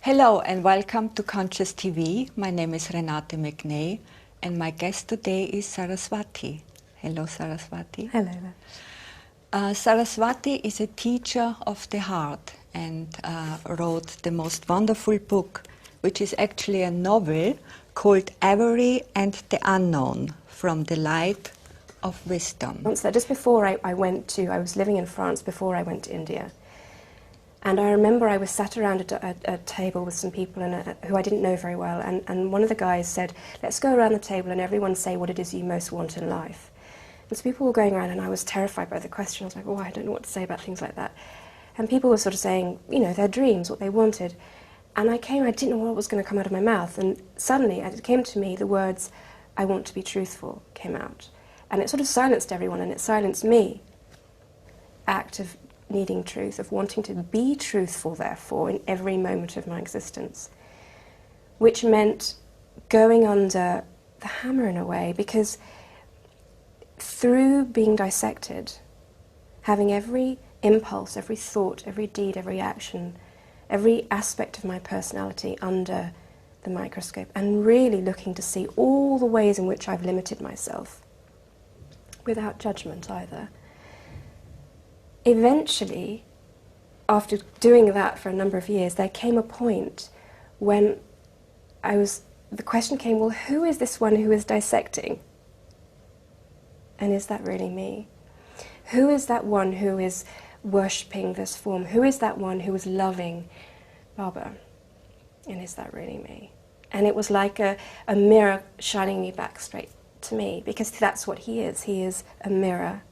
Hello and welcome to Conscious TV. My name is Renate McNay and my guest today is Saraswathi. Hello Saraswathi. Hello there. Saraswathi is a teacher of the heart and wrote the most wonderful book, which is actually a novel called Avery and the Unknown, From the Light of Wisdom. So just before I was living in France before I went to India. And I remember I was sat around a table with some people who I didn't know very well, and one of the guys said, let's go around the table and everyone say what it is you most want in life. And so people were going around and I was terrified by the question. I was like, oh, I don't know what to say about things like that. And people were sort of saying, you know, their dreams, what they wanted. And I didn't know what was going to come out of my mouth, and suddenly it came to me, the words, I want to be truthful, came out. And it sort of silenced everyone, and it silenced me. Act of needing truth, of wanting to be truthful, therefore, in every moment of my existence. Which meant going under the hammer in a way, because through being dissected, having every impulse, every thought, every deed, every action, every aspect of my personality under the microscope, and really looking to see all the ways in which I've limited myself, without judgment either. Eventually, after doing that for a number of years, there came a point when the question came, well, who is this one who is dissecting? And is that really me? Who is that one who is worshipping this form? Who is that one who is loving Baba? And is that really me? And it was like a mirror shining me back straight to me, because that's what he is. He is a mirror.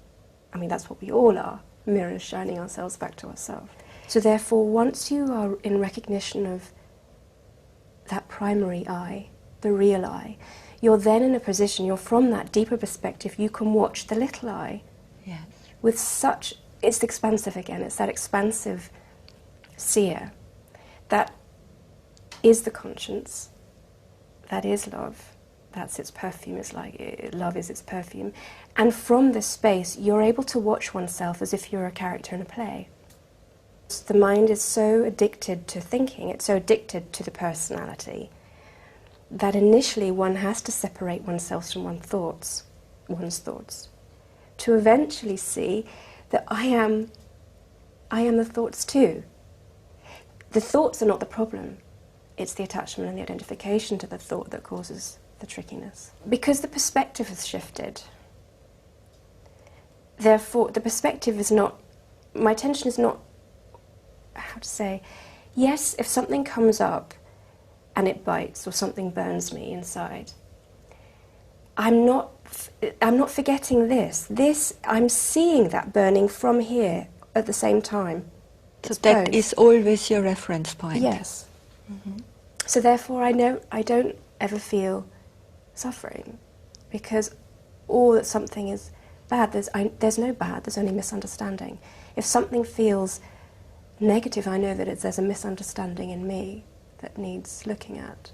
I mean, that's what we all are. Mirrors shining ourselves back to ourselves. So therefore, once you are in recognition of that primary I, the real I, you're then in a position, you're from that deeper perspective, you can watch the little I. Yes. With such, it's expansive again, it's that expansive seer. That is the conscience, that is love. That's its perfume, it's like love is its perfume. And from this space, you're able to watch oneself as if you're a character in a play. The mind is so addicted to thinking, it's so addicted to the personality, that initially one has to separate oneself from one's thoughts, to eventually see that I am the thoughts too. The thoughts are not the problem, it's the attachment and the identification to the thought that causes the trickiness. Because the perspective has shifted, therefore the perspective is not, my attention is not, how to say, yes, if something comes up and it bites or something burns me inside, I'm not forgetting this, I'm seeing that burning from here at the same time. So that is always your reference point. Yes. Mm-hmm. So therefore I don't ever feel suffering, because all that something is bad, there's no bad, there's only misunderstanding. If something feels negative, I know that there's a misunderstanding in me that needs looking at.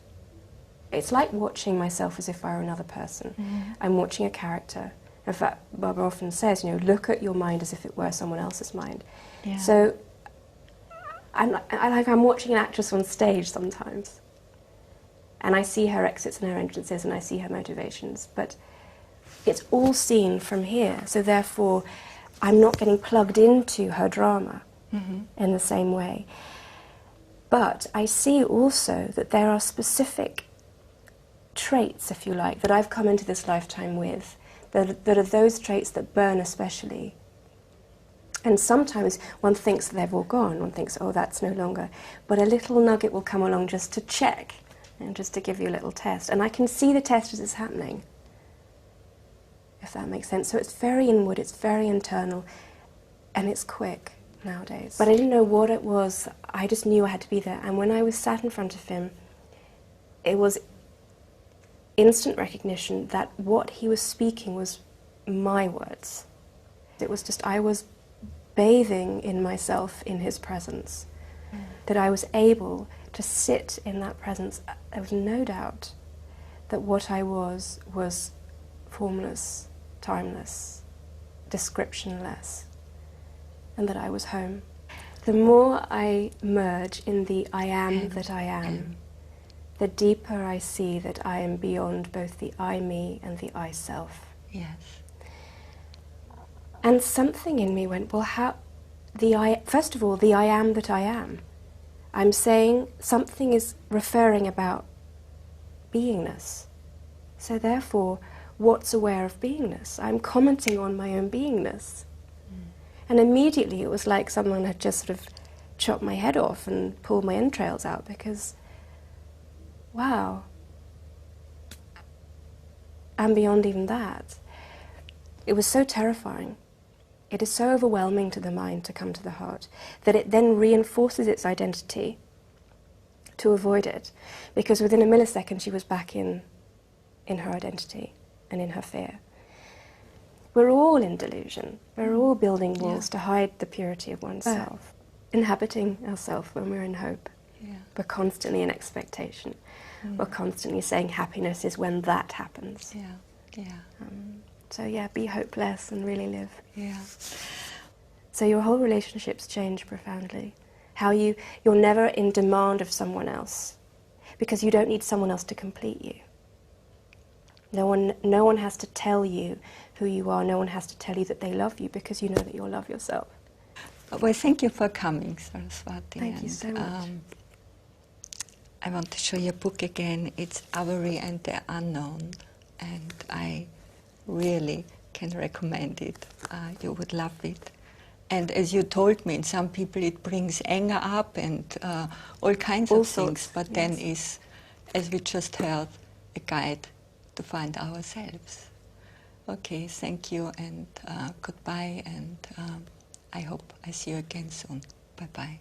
It's like watching myself as if I were another person. Mm-hmm. I'm watching a character. In fact, Barbara often says, look at your mind as if it were someone else's mind. Yeah. So I'm watching an actress on stage sometimes. And I see her exits and her entrances, and I see her motivations. But it's all seen from here. So therefore, I'm not getting plugged into her drama in the same way. But I see also that there are specific traits, if you like, that I've come into this lifetime with, that are those traits that burn especially. And sometimes one thinks they've all gone. One thinks, oh, that's no longer. But a little nugget will come along just to check, and just to give you a little test. And I can see the test as it's happening, if that makes sense. So it's very inward, it's very internal, and it's quick nowadays. But I didn't know what it was, I just knew I had to be there. And when I was sat in front of him, it was instant recognition that what he was speaking was my words. It was just, I was bathing in myself in his presence, that I was able to sit in that presence. There was no doubt that what I was formless, timeless, descriptionless, and that I was home. The more I merge in the I am that I am, the deeper I see that I am beyond both the I me and the I self. Yes. And something in me went, well, how, first of all, the I am that I am. I'm saying something is referring about beingness. So therefore, what's aware of beingness? I'm commenting on my own beingness. And immediately it was like someone had just sort of chopped my head off and pulled my entrails out, because, wow, I'm beyond even that. It was so terrifying. It is so overwhelming to the mind to come to the heart that it then reinforces its identity to avoid it, because within a millisecond she was back in her identity and in her fear. We're all in delusion. We're all building walls to hide the purity of oneself, inhabiting ourselves when we're in hope. Yeah. We're constantly in expectation. We're constantly saying happiness is when that happens. Yeah. Yeah. So yeah, be hopeless and really live. Yeah. So your whole relationships change profoundly. How you're never in demand of someone else, because you don't need someone else to complete you. No one has to tell you who you are. No one has to tell you that they love you, because you know that you'll love yourself. Well, thank you for coming, Saraswathi. Thank you so much. I want to show you a book again. It's Avery and the Unknown, and I really can recommend it. You would love it. And as you told me, in some people it brings anger up and all kinds of things, but then is, as we just heard, a guide to find ourselves. Okay, thank you and goodbye, and I hope I see you again soon. Bye-bye.